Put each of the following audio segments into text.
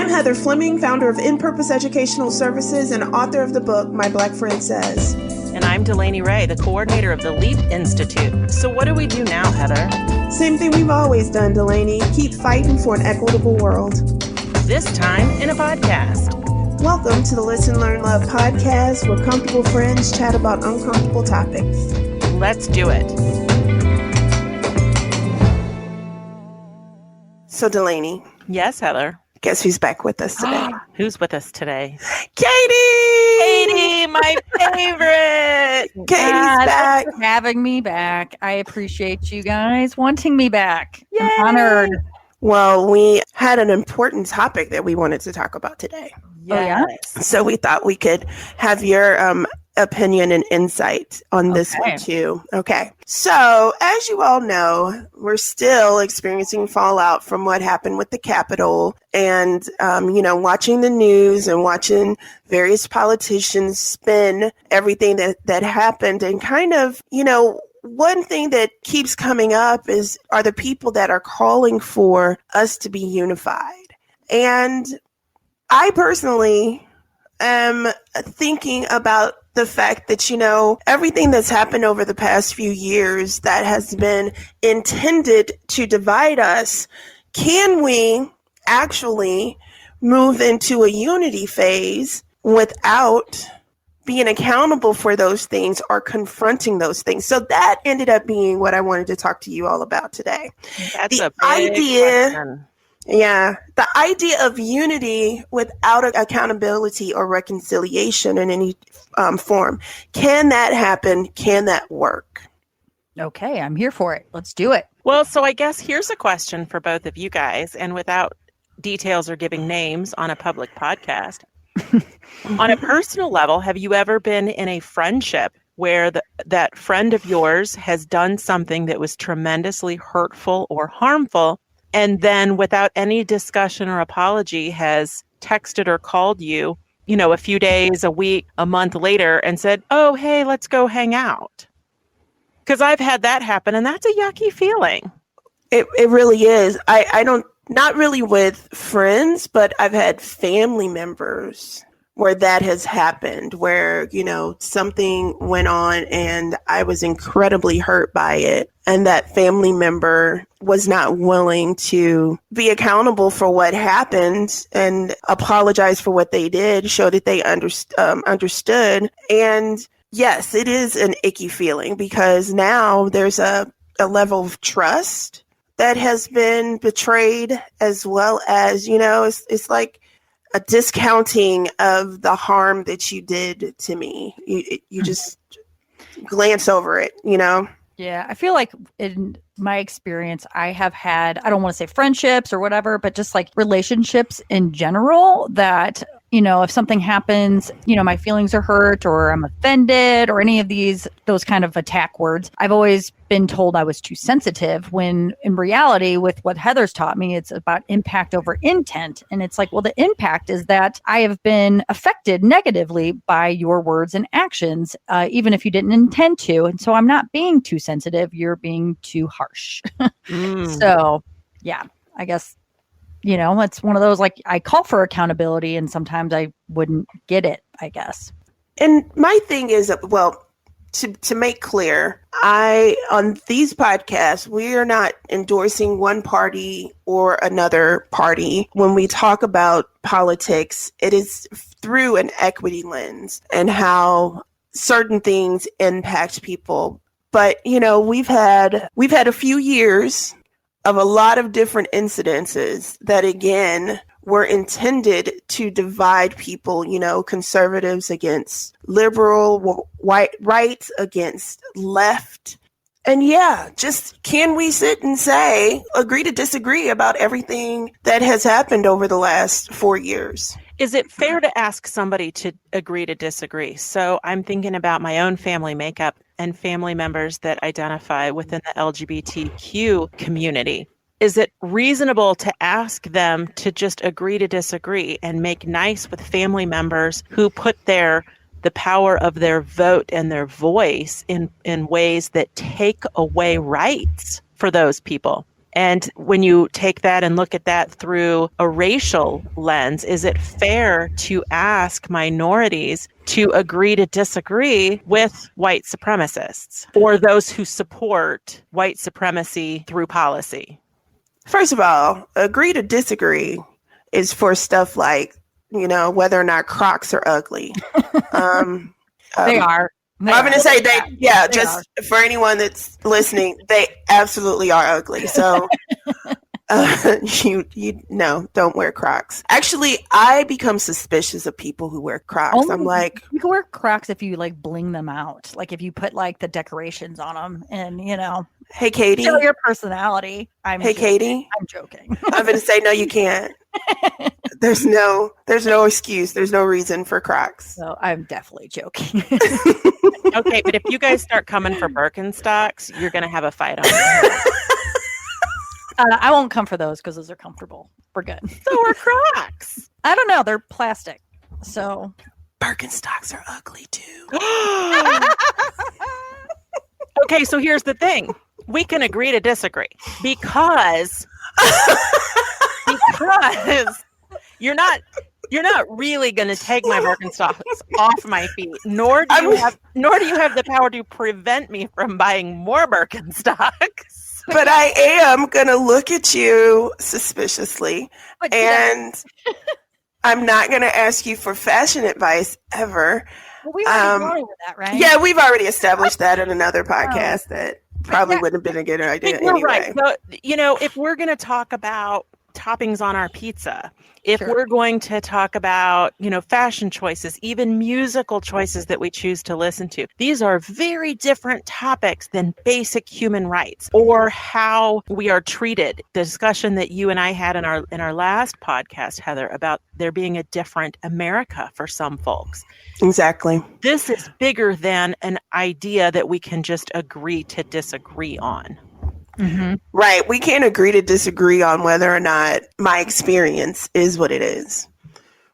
I'm Heather Fleming, founder of In Purpose Educational Services and author of the book, My Black Friend Says. And I'm Delaney Ray, the coordinator of the LEAP Institute. So what do we do now, Heather? Same thing we've always done, Delaney. Keep fighting for an equitable world. This time in a podcast. Welcome to the Listen, Learn, Love podcast, where comfortable friends chat about uncomfortable topics. Let's do it. So, Delaney. Yes, Heather. Guess who's back with us today? Who's with us today? Katie! Katie, my favorite! Katie's back. Thanks for having me back. I appreciate you guys wanting me back. Yay! I'm honored. Well, we had an important topic that we wanted to talk about today. Yes. So we thought we could have your opinion and insight on this one too. Okay. So as you all know, we're still experiencing fallout from what happened with the Capitol and, watching the news and watching various politicians spin everything that happened and kind of, one thing that keeps coming up are the people that are calling for us to be unified. And I personally am thinking about the fact that, everything that's happened over the past few years that has been intended to divide us, can we actually move into a unity phase without being accountable for those things or confronting those things? So that ended up being what I wanted to talk to you all about today. That's a big question. Yeah, the idea of unity without accountability or reconciliation in any form. Can that happen? Can that work? Okay, I'm here for it. Let's do it. Well, so I guess here's a question for both of you guys, and without details or giving names on a public podcast. On a personal level, have you ever been in a friendship where that friend of yours has done something that was tremendously hurtful or harmful, and then without any discussion or apology has texted or called you, a few days, a week, a month later and said, oh, hey, let's go hang out? Because I've had that happen, and that's a yucky feeling. It really is. I don't, not really with friends, but I've had family members where that has happened, where, something went on and I was incredibly hurt by it. And that family member was not willing to be accountable for what happened and apologize for what they did, show that they understood. And yes, it is an icky feeling because now there's a level of trust that has been betrayed, as well as, it's like a discounting of the harm that you did to me. You just glance over it, Yeah, I feel like in my experience, I have had, I don't want to say friendships or whatever, but just like relationships in general that, if something happens, my feelings are hurt or I'm offended or any of those kind of attack words. I've always been told I was too sensitive, when in reality, with what Heather's taught me, it's about impact over intent. And it's like, well, the impact is that I have been affected negatively by your words and actions, even if you didn't intend to. And so I'm not being too sensitive. You're being too harsh. So, yeah, I guess, it's one of those, like, I call for accountability and sometimes I wouldn't get it, I guess. And my thing is, well, to make clear, on these podcasts, we are not endorsing one party or another party. When we talk about politics, it is through an equity lens and how certain things impact people. But, we've had a few years of a lot of different incidences that, again, were intended to divide people, conservatives against liberal, right against left. And just can we sit and say, agree to disagree about everything that has happened over the last 4 years? Is it fair to ask somebody to agree to disagree? So I'm thinking about my own family makeup and family members that identify within the LGBTQ community. Is it reasonable to ask them to just agree to disagree and make nice with family members who put the power of their vote and their voice in ways that take away rights for those people? And when you take that and look at that through a racial lens, is it fair to ask minorities to agree to disagree with white supremacists or those who support white supremacy through policy? First of all, agree to disagree is for stuff like, whether or not Crocs are ugly. They are. I'm going to say just for anyone that's listening, they absolutely are ugly. So don't wear Crocs. Actually, I become suspicious of people who wear Crocs. I'm like, you can wear Crocs if you like bling them out. Like if you put like the decorations on them and, hey, Katie, show your personality. Katie, I'm joking. I'm going to say, no, you can't. There's no excuse. There's no reason for Crocs. So I'm definitely joking. Okay, but if you guys start coming for Birkenstocks, you're going to have a fight on it. I won't come for those because those are comfortable. We're good. So are Crocs. I don't know. They're plastic. So Birkenstocks are ugly too. Okay, so here's the thing. We can agree to disagree because you're not really going to take my Birkenstocks off my feet, nor do you have the power to prevent me from buying more Birkenstocks. But I am going to look at you suspiciously, and I'm not going to ask you for fashion advice ever. Well, we already gone over that, right? Yeah, we've already established that in another podcast that probably wouldn't have been a good idea anyway. Right. So, if we're going to talk about toppings on our pizza, if we're going to talk about, fashion choices, even musical choices that we choose to listen to, these are very different topics than basic human rights or how we are treated. The discussion that you and I had in our last podcast, Heather, about there being a different America for some folks. Exactly. This is bigger than an idea that we can just agree to disagree on. Mm-hmm. Right. We can't agree to disagree on whether or not my experience is what it is.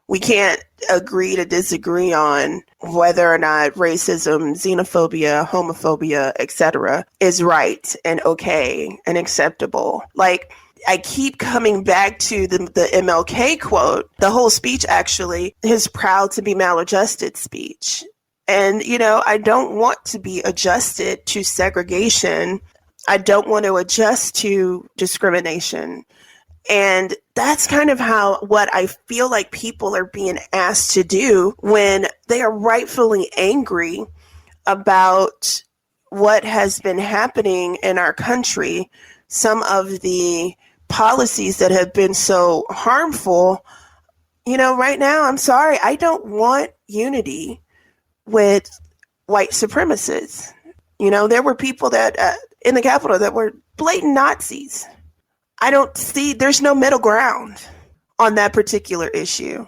We can't agree to disagree on whether or not racism, xenophobia, homophobia, etc. is right and okay and acceptable. Like, I keep coming back to the MLK quote. The whole speech, actually, his proud to be maladjusted speech. And, I don't want to be adjusted to segregation. I don't want to adjust to discrimination. And that's kind of what I feel like people are being asked to do when they are rightfully angry about what has been happening in our country. Some of the policies that have been so harmful, right now, I'm sorry, I don't want unity with white supremacists. There were people that in the Capitol that were blatant Nazis. There's no middle ground on that particular issue,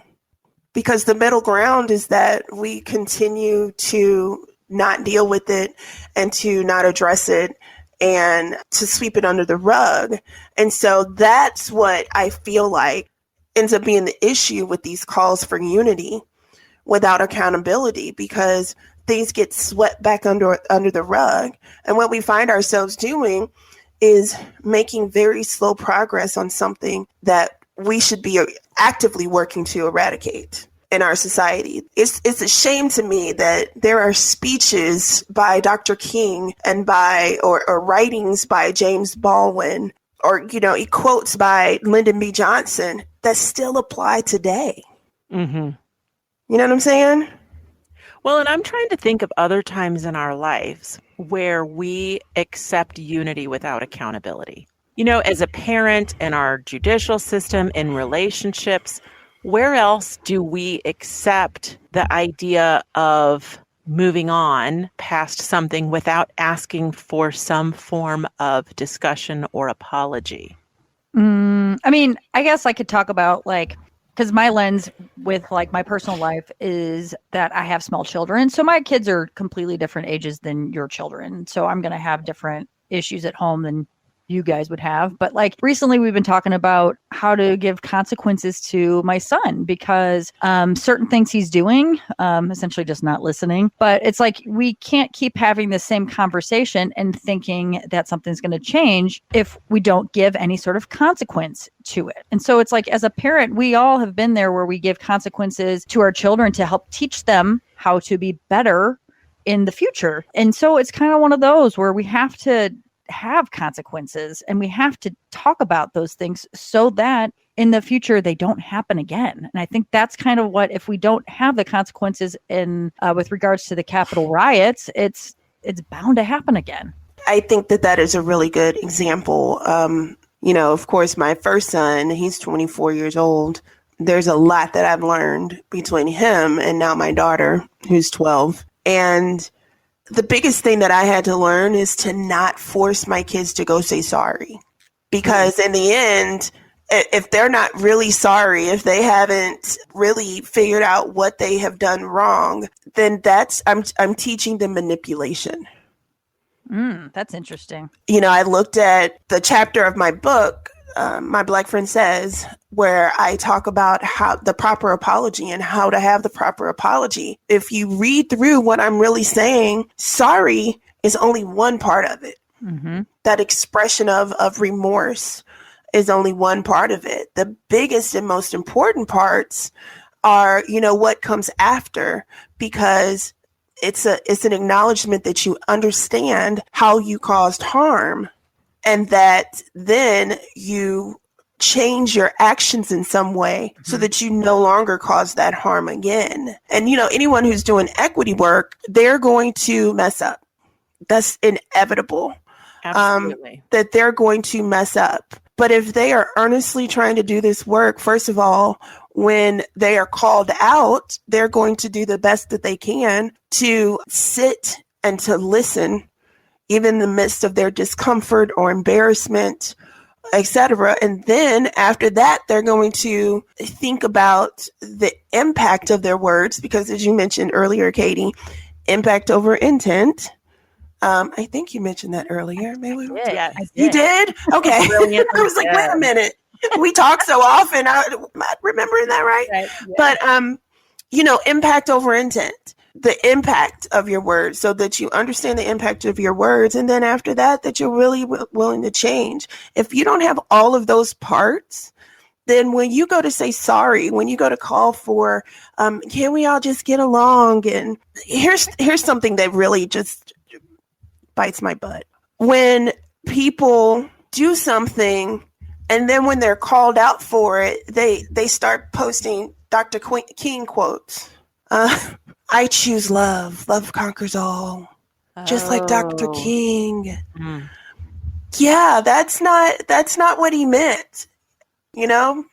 because the middle ground is that we continue to not deal with it and to not address it and to sweep it under the rug. And so that's what I feel like ends up being the issue with these calls for unity without accountability, because things get swept back under the rug. And what we find ourselves doing is making very slow progress on something that we should be actively working to eradicate in our society. It's a shame to me that there are speeches by Dr. King and or writings by James Baldwin, or, quotes by Lyndon B. Johnson that still apply today. Mm-hmm. You know what I'm saying? Well, and I'm trying to think of other times in our lives where we accept unity without accountability. As a parent, in our judicial system, in relationships, where else do we accept the idea of moving on past something without asking for some form of discussion or apology? I guess I could talk about because my lens with my personal life is that I have small children. So my kids are completely different ages than your children. So I'm going to have different issues at home than you guys would have. But like recently we've been talking about how to give consequences to my son because certain things he's doing, essentially just not listening. But it's like we can't keep having the same conversation and thinking that something's going to change if we don't give any sort of consequence to it. And so it's like as a parent, we all have been there where we give consequences to our children to help teach them how to be better in the future. And so it's kind of one of those where we have to have consequences and we have to talk about those things so that in the future they don't happen again. And I think that's kind of what, if we don't have the consequences in with regards to the Capitol riots, it's bound to happen again. I think that is a really good example. Of course, my first son, he's 24 years old. There's a lot that I've learned between him and now my daughter, who's 12. And the biggest thing that I had to learn is to not force my kids to go say sorry. Because in the end, if they're not really sorry, if they haven't really figured out what they have done wrong, then I'm teaching them manipulation. That's interesting. I looked at the chapter of my book, My Black Friend Says, where I talk about how the proper apology and how to have the proper apology. If you read through what I'm really saying, sorry is only one part of it. Mm-hmm. That expression of remorse is only one part of it. The biggest and most important parts are, what comes after, because it's an acknowledgement that you understand how you caused harm and that then you change your actions in some way so that you no longer cause that harm again. And, anyone who's doing equity work, they're going to mess up. That's inevitable. Absolutely. That they're going to mess up. But if they are earnestly trying to do this work, first of all, when they are called out, they're going to do the best that they can to sit and to listen, even in the midst of their discomfort or embarrassment, etc. And then after that, they're going to think about the impact of their words, because as you mentioned earlier, Katie, impact over intent. I think you mentioned that earlier. Maybe Yeah, you did? Okay. I was like, wait a minute. We talk so often. I'm not remembering that right. Yeah. But, impact over intent, the impact of your words, so that you understand the impact of your words. And then after that you're really willing to change. If you don't have all of those parts, then when you go to say sorry, when you go to call for, can we all just get along? And here's something that really just bites my butt. When people do something and then when they're called out for it, they start posting Dr. King quotes. I choose love. Love conquers all. Just like Dr. King. Yeah, that's not what he meant.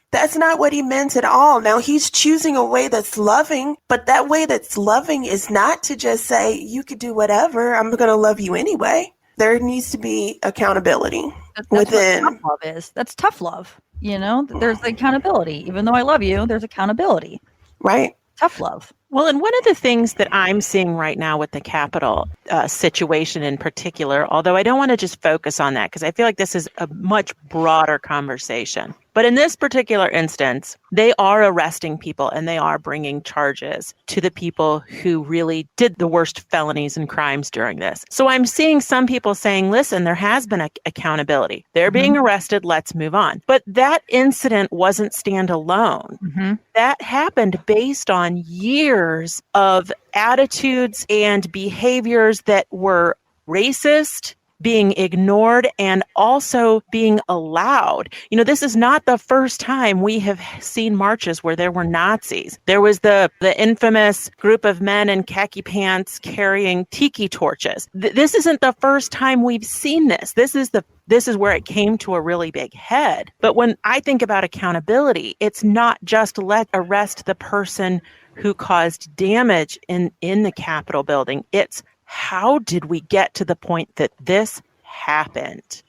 That's not what he meant at all. Now he's choosing a way that's loving, but that way that's loving is not to just say, you could do whatever. I'm going to love you anyway. There needs to be accountability within. What tough love is. That's tough love. There's accountability. Even though I love you, there's accountability. Right. Tough love. Well, and one of the things that I'm seeing right now with the Capitol situation in particular, although I don't want to just focus on that because I feel like this is a much broader conversation. But in this particular instance, they are arresting people and they are bringing charges to the people who really did the worst felonies and crimes during this. So I'm seeing some people saying, listen, there has been accountability. They're being arrested. Let's move on. But that incident wasn't standalone. Mm-hmm. That happened based on years of attitudes and behaviors that were racist, being ignored, and also being allowed. This is not the first time we have seen marches where there were Nazis. There was the infamous group of men in khaki pants carrying tiki torches. This isn't the first time we've seen this. This is where it came to a really big head. But when I think about accountability, it's not just arrest the person who caused damage in the Capitol building. It's how did we get to the point that this happened?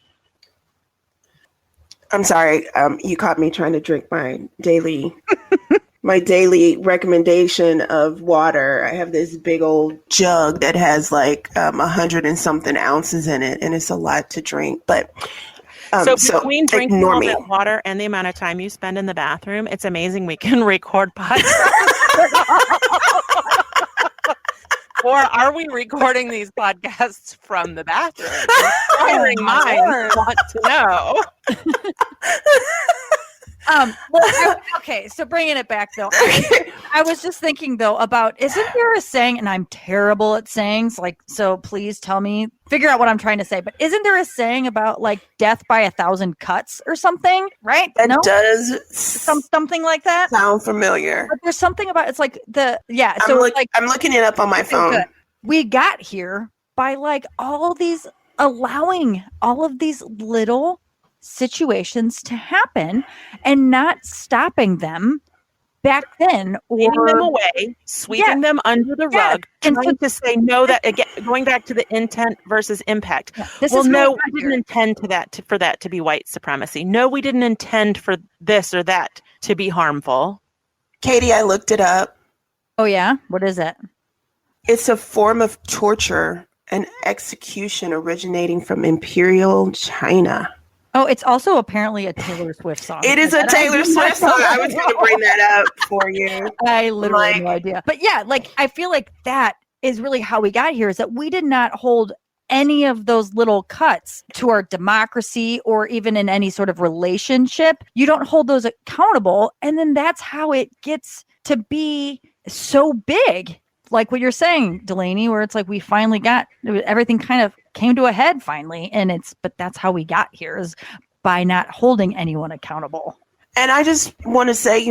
I'm sorry. You caught me trying to drink my daily recommendation of water. I have this big old jug that has like 100 and something ounces in it, and it's a lot to drink. But So between drinking ignore all me. that water and the amount of time you spend in the bathroom, it's amazing we can record podcasts. Or are we recording these podcasts from the bathroom? Inquiring minds want to know. Okay, so bringing it back though, I was just thinking though about, isn't there a saying, and I'm terrible at sayings, like, so please figure out what I'm trying to say, but isn't there a saying about like death by 1,000 cuts or something, right? That does something like that sound familiar. But there's something about, it's like I'm looking it up on my phone. Good. We got here by like allowing all of these little situations to happen and not stopping them back then, or giving them away, sweeping them under the rug, trying to say no. That again, going back to the intent versus impact. Yeah, we didn't intend for that to be white supremacy. No, we didn't intend for this or that to be harmful. Katie, I looked it up. Oh yeah, what is it? It's a form of torture and execution originating from Imperial China. Oh, it's also apparently a Taylor Swift song. It is a Taylor Swift song. I was going to bring that up for you. I literally have no idea. But yeah, like I feel like that is really how we got here, is that we did not hold any of those little cuts to our democracy or even in any sort of relationship. You don't hold those accountable. And then that's how it gets to be so big. Like what you're saying, Delaney, where it's like we finally everything kind of came to a head finally. But that's how we got here, is by not holding anyone accountable. And I just want to say,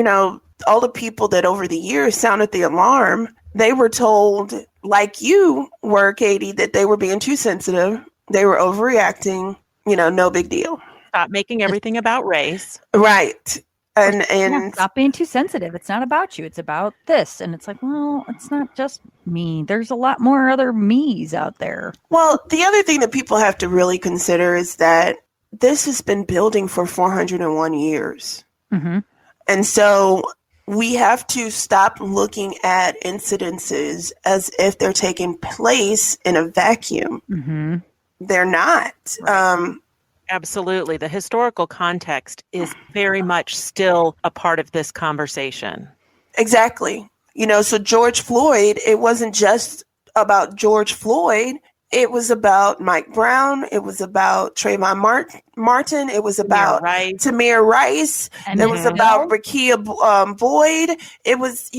all the people that over the years sounded the alarm, they were told, like you were, Katie, that they were being too sensitive. They were overreacting, no big deal. Stop making everything about race. Right. And stop being too sensitive. It's not about you. It's about this. And it's like, well, it's not just me. There's a lot more other me's out there. Well, the other thing that people have to really consider is that this has been building for 401 years. Mm-hmm. And so we have to stop looking at incidences as if they're taking place in a vacuum. Mm-hmm. They're not. Right. Absolutely. The historical context is very much still a part of this conversation. Exactly. So George Floyd, it wasn't just about George Floyd. It was about Mike Brown. It was about Trayvon Martin. It was about Tamir Rice. It was about Rakia Boyd. It was,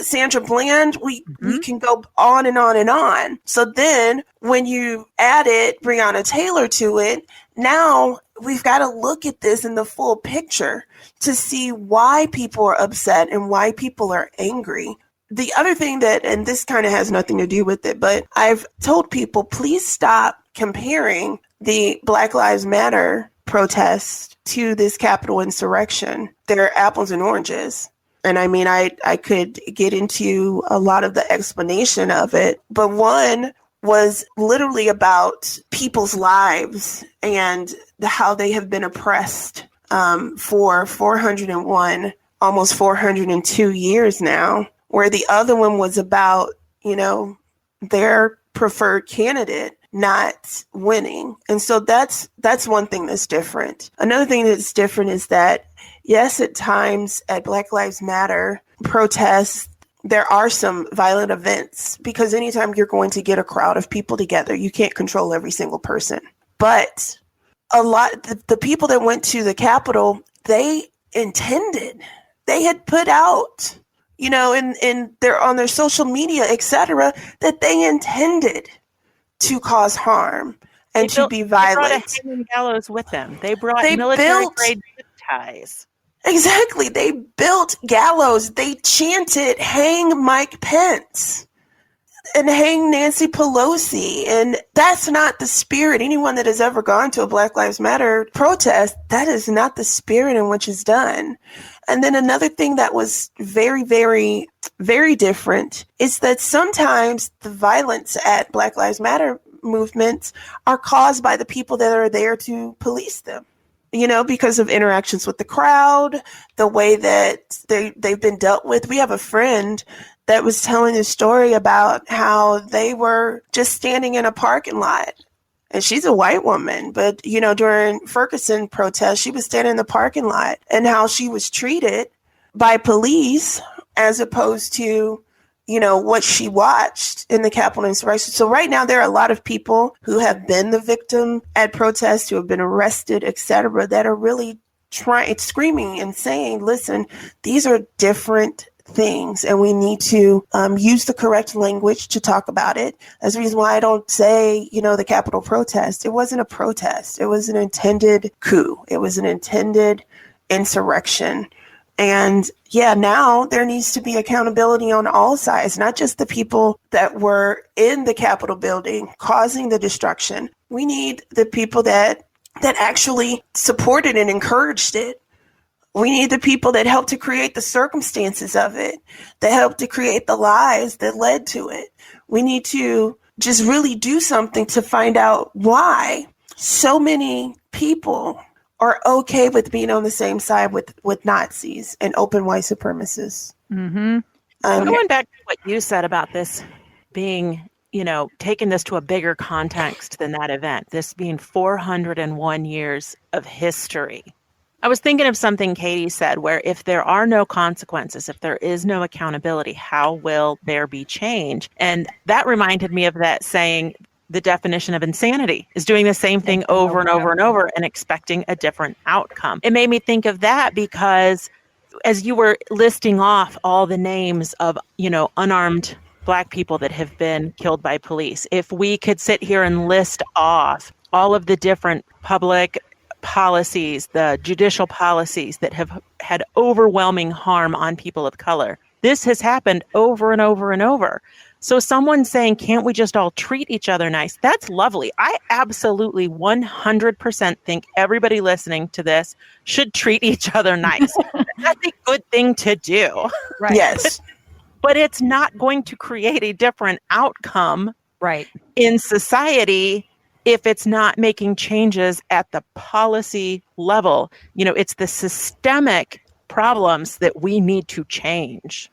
Sandra Bland. We can go on and on and on. So then when you added Breonna Taylor to it, now we've got to look at this in the full picture to see why people are upset and why people are angry. The other thing and this kind of has nothing to do with it, but I've told people, please stop comparing the Black Lives Matter protest to this Capitol insurrection. They're apples and oranges. And I mean, I could get into a lot of the explanation of it, but one was literally about people's lives and how they have been oppressed for 401, almost 402 years now, where the other one was about, their preferred candidate not winning. And so that's one thing that's different. Another thing that's different is that, yes, at times at Black Lives Matter protests, there are some violent events, because anytime you're going to get a crowd of people together, you can't control every single person. But a lot, the people that went to the Capitol, they had put out, in their, on their social media, etc., that they intended to cause harm and to be violent. They brought a hanging gallows with them. They brought military-grade zip ties. Exactly. They built gallows. They chanted, "Hang Mike Pence and hang Nancy Pelosi." And that's not the spirit. Anyone that has ever gone to a Black Lives Matter protest, that is not the spirit in which is done. And then another thing that was very, very, very different is that sometimes the violence at Black Lives Matter movements are caused by the people that are there to police them. Because of interactions with the crowd, the way that they've been dealt with. We have a friend that was telling a story about how they were just standing in a parking lot And she's a white woman. But, during Ferguson protests, she was standing in the parking lot, and how she was treated by police as opposed to, what she watched in the Capitol insurrection. So right now, there are a lot of people who have been the victim at protests, who have been arrested, etc., that are really screaming and saying, listen, these are different things, and we need to use the correct language to talk about it. That's the reason why I don't say, the Capitol protest. It wasn't a protest. It was an intended coup. It was an intended insurrection. And now there needs to be accountability on all sides, not just the people that were in the Capitol building causing the destruction. We need the people that actually supported and encouraged it. We need the people that helped to create the circumstances of it, that helped to create the lies that led to it. We need to just really do something to find out why so many people are okay with being on the same side with Nazis and open white supremacists. Mm-hmm. Going back to what you said about this being, taking this to a bigger context than that event, this being 401 years of history. I was thinking of something Katie said, where if there are no consequences, if there is no accountability, how will there be change? And that reminded me of that saying, the definition of insanity is doing the same thing over and over and over and expecting a different outcome. It made me think of that because as you were listing off all the names of, unarmed Black people that have been killed by police, if we could sit here and list off all of the different public policies, the judicial policies that have had overwhelming harm on people of color, this has happened over and over and over. So someone saying, can't we just all treat each other nice? That's lovely. I absolutely 100% think everybody listening to this should treat each other nice. That's a good thing to do. Right. Yes. But it's not going to create a different outcome in society if it's not making changes at the policy level. It's the systemic problems that we need to change.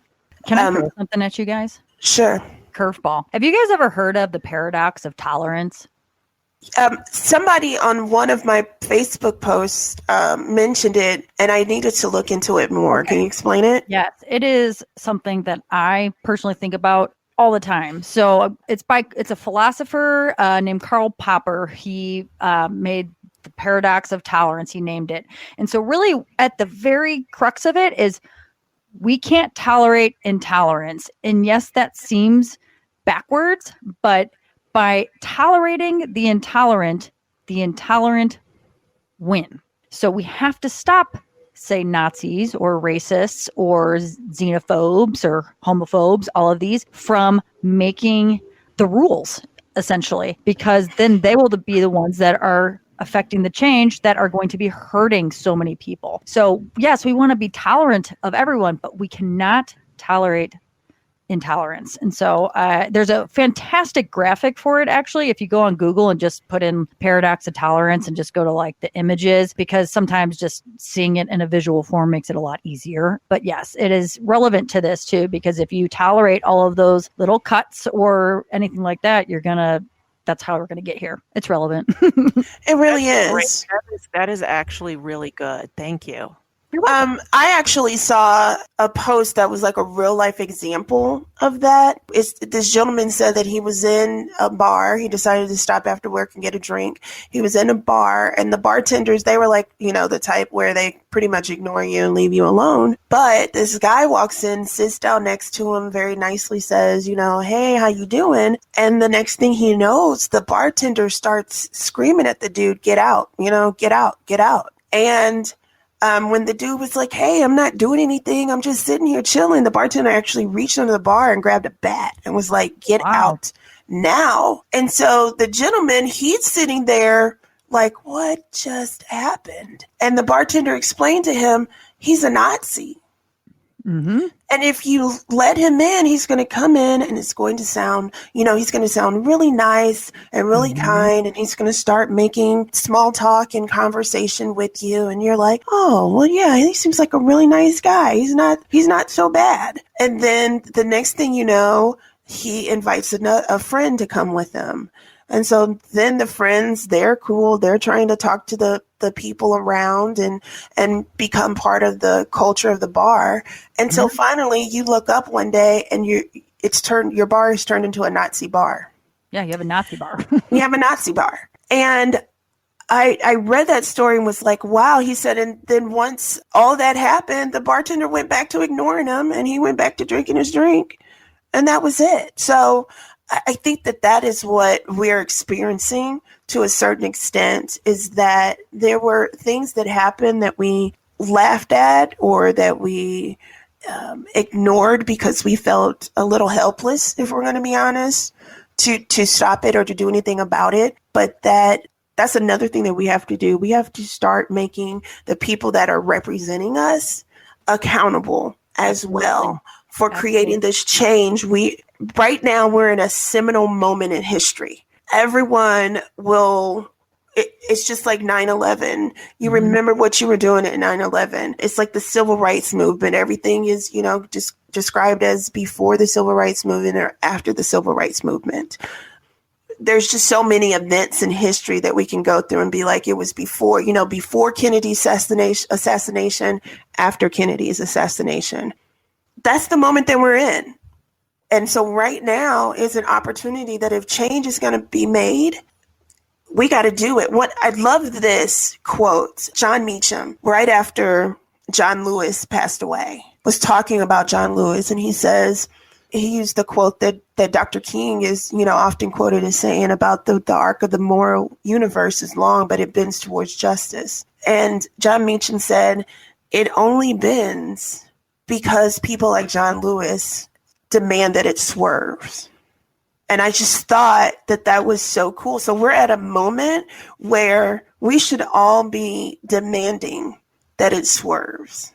Can I throw something at you guys? Sure. Curveball. Have you guys ever heard of the paradox of tolerance? Somebody on one of my Facebook posts mentioned it, and I needed to look into it more. Okay. Can you explain it? Yes, it is something that I personally think about all the time. So it's a philosopher named Karl Popper. He made the paradox of tolerance. He named it. And so really at the very crux of it is we can't tolerate intolerance. And yes, that seems backwards, but by tolerating the intolerant win. So we have to stop, say, Nazis or racists or xenophobes or homophobes, all of these, from making the rules, essentially, because then they will be the ones that are affecting the change that are going to be hurting so many people. So yes, we want to be tolerant of everyone, but we cannot tolerate intolerance. And so there's a fantastic graphic for it, actually, if you go on Google and just put in paradox of tolerance and just go to like the images, because sometimes just seeing it in a visual form makes it a lot easier. But yes, it is relevant to this too, because if you tolerate all of those little cuts or anything like that, that's how we're going to get here. It's relevant. It really is. That is actually really good. Thank you. I actually saw a post that was like a real life example of that. This gentleman said that he was in a bar. He decided to stop after work and get a drink. He was in a bar, and the bartenders, they were like, the type where they pretty much ignore you and leave you alone. But this guy walks in, sits down next to him, very nicely says, hey, how you doing? And the next thing he knows, the bartender starts screaming at the dude, get out, get out, get out. And when the dude was like, hey, I'm not doing anything, I'm just sitting here chilling, the bartender actually reached under the bar and grabbed a bat and was like, get out now. And so the gentleman, he's sitting there like, what just happened? And the bartender explained to him, he's a Nazi. Mm-hmm. And if you let him in, he's going to come in and it's going to sound, he's going to sound really nice and really kind. And he's going to start making small talk and conversation with you. And you're like, oh, well, yeah, he seems like a really nice guy. He's not so bad. And then the next thing you know, he invites a friend to come with him. And so then the friends, they're cool. They're trying to talk to the people around and become part of the culture of the bar until finally you look up one day and your bar is turned into a Nazi bar. Yeah, you have a Nazi bar. You have a Nazi bar. And I read that story and was like, wow. He said, and then once all that happened, the bartender went back to ignoring him and he went back to drinking his drink. And that was it. So I think that is what we're experiencing to a certain extent, is that there were things that happened that we laughed at or that we ignored because we felt a little helpless, if we're going to be honest, to stop it or to do anything about it. But that's another thing that we have to do. We have to start making the people that are representing us accountable as well for creating this change. Right now we're in a seminal moment in history. Everyone it's just like 9/11. You remember what you were doing at 9/11. It's like the civil rights movement. Everything is, just described as before the civil rights movement or after the civil rights movement. There's just so many events in history that we can go through and be like, it was before Kennedy's assassination, after Kennedy's assassination. That's the moment that we're in. And so right now is an opportunity that if change is going to be made, we got to do it. I love this quote. John Meacham, right after John Lewis passed away, was talking about John Lewis. And he used the quote that Dr. King is, often quoted as saying about the arc of the moral universe is long, but it bends towards justice. And John Meacham said, it only bends because people like John Lewis demand that it swerves. And I just thought that was so cool. So we're at a moment where we should all be demanding that it swerves.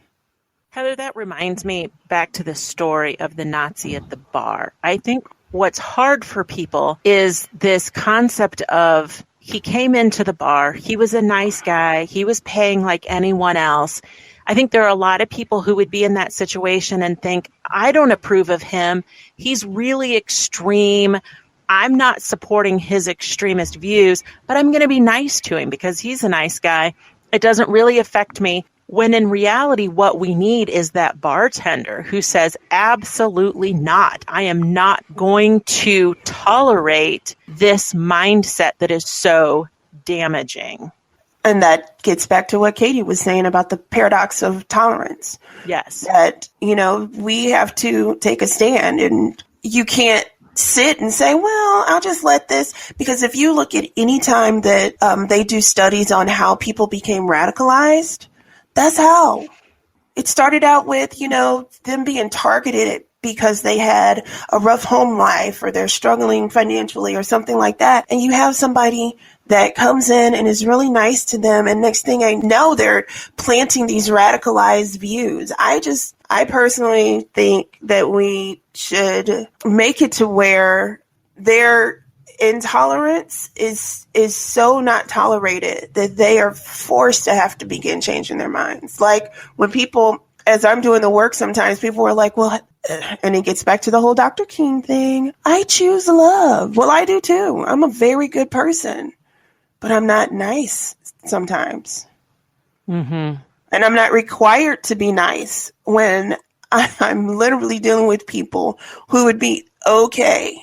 Heather, that reminds me back to the story of the Nazi at the bar. I think what's hard for people is this concept of he came into the bar, he was a nice guy, he was paying like anyone else. I think there are a lot of people who would be in that situation and think, I don't approve of him. He's really extreme. I'm not supporting his extremist views, but I'm going to be nice to him because he's a nice guy. It doesn't really affect me. When in reality, what we need is that bartender who says, absolutely not. I am not going to tolerate this mindset that is so damaging. And that gets back to what Katie was saying about the paradox of tolerance. Yes. That, we have to take a stand, and you can't sit and say, well, I'll just let this. Because if you look at any time that they do studies on how people became radicalized, that's how. It started out with, them being targeted because they had a rough home life or they're struggling financially or something like that. And you have somebody that comes in and is really nice to them. And next thing I know, they're planting these radicalized views. I personally think that we should make it to where their intolerance is so not tolerated that they are forced to have to begin changing their minds. Like when people, as I'm doing the work, sometimes people are like, well, and it gets back to the whole Dr. King thing. I choose love. Well, I do too. I'm a very good person, but I'm not nice sometimes. Mm-hmm. And I'm not required to be nice when I'm literally dealing with people who would be okay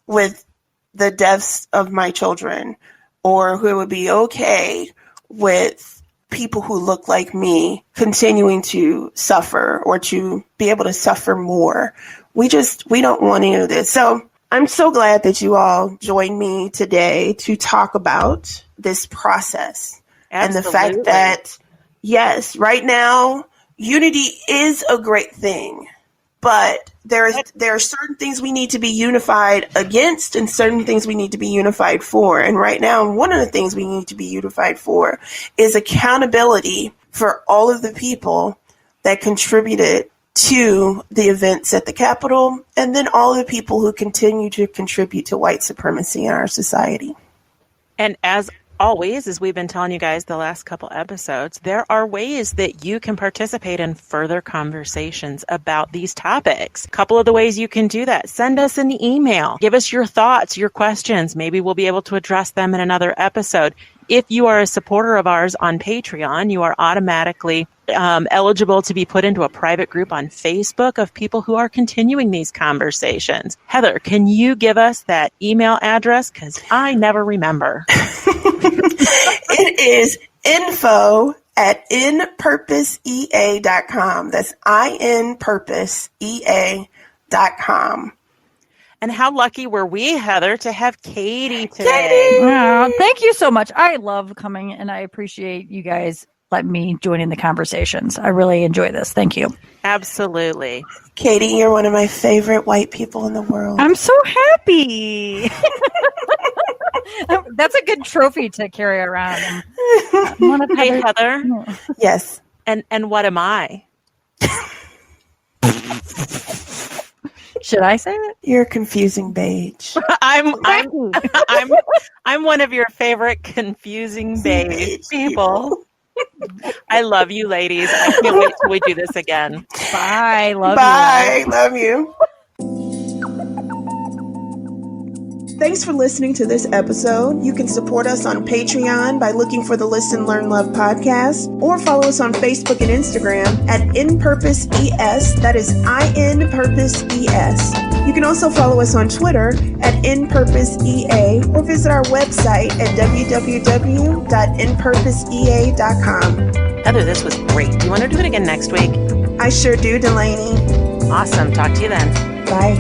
with the deaths of my children, or who would be okay with people who look like me continuing to suffer or to be able to suffer more. We don't want any of this. So I'm so glad that you all joined me today to talk about this process. Absolutely. And the fact that, yes, right now, unity is a great thing, but there are certain things we need to be unified against and certain things we need to be unified for. And right now, one of the things we need to be unified for is accountability for all of the people that contributed to the events at the Capitol, and then all the people who continue to contribute to white supremacy in our society. And as always, as we've been telling you guys the last couple episodes, there are ways that you can participate in further conversations about these topics. A couple of the ways you can do that: send us an email, give us your thoughts, your questions. Maybe we'll be able to address them in another episode. If you are a supporter of ours on Patreon, you are automatically eligible to be put into a private group on Facebook of people who are continuing these conversations. Heather, can you give us that email address? Because I never remember. It is info@inpurposeea.com. That's inpurposeea.com. And how lucky were we, Heather, to have Katie today? Katie! Oh, thank you so much. I love coming, and I appreciate you guys letting me join in the conversations. I really enjoy this. Thank you. Absolutely. Katie, you're one of my favorite white people in the world. I'm so happy. That's a good trophy to carry around. Hey, Heather. Yes. And what am I? Should I say it? You're a confusing beige. I'm one of your favorite confusing beige people. I love you, ladies. I can't wait till we do this again. Bye. Love Bye. you. Love you. Thanks for listening to this episode. You can support us on Patreon by looking for the Listen, Learn, Love podcast, or follow us on Facebook and Instagram at InPurposeES. That is INPurposeES. You can also follow us on Twitter at InPurposeEA, or visit our website at www.inpurposeea.com. Heather, this was great. Do you want to do it again next week? I sure do, Delaney. Awesome. Talk to you then. Bye.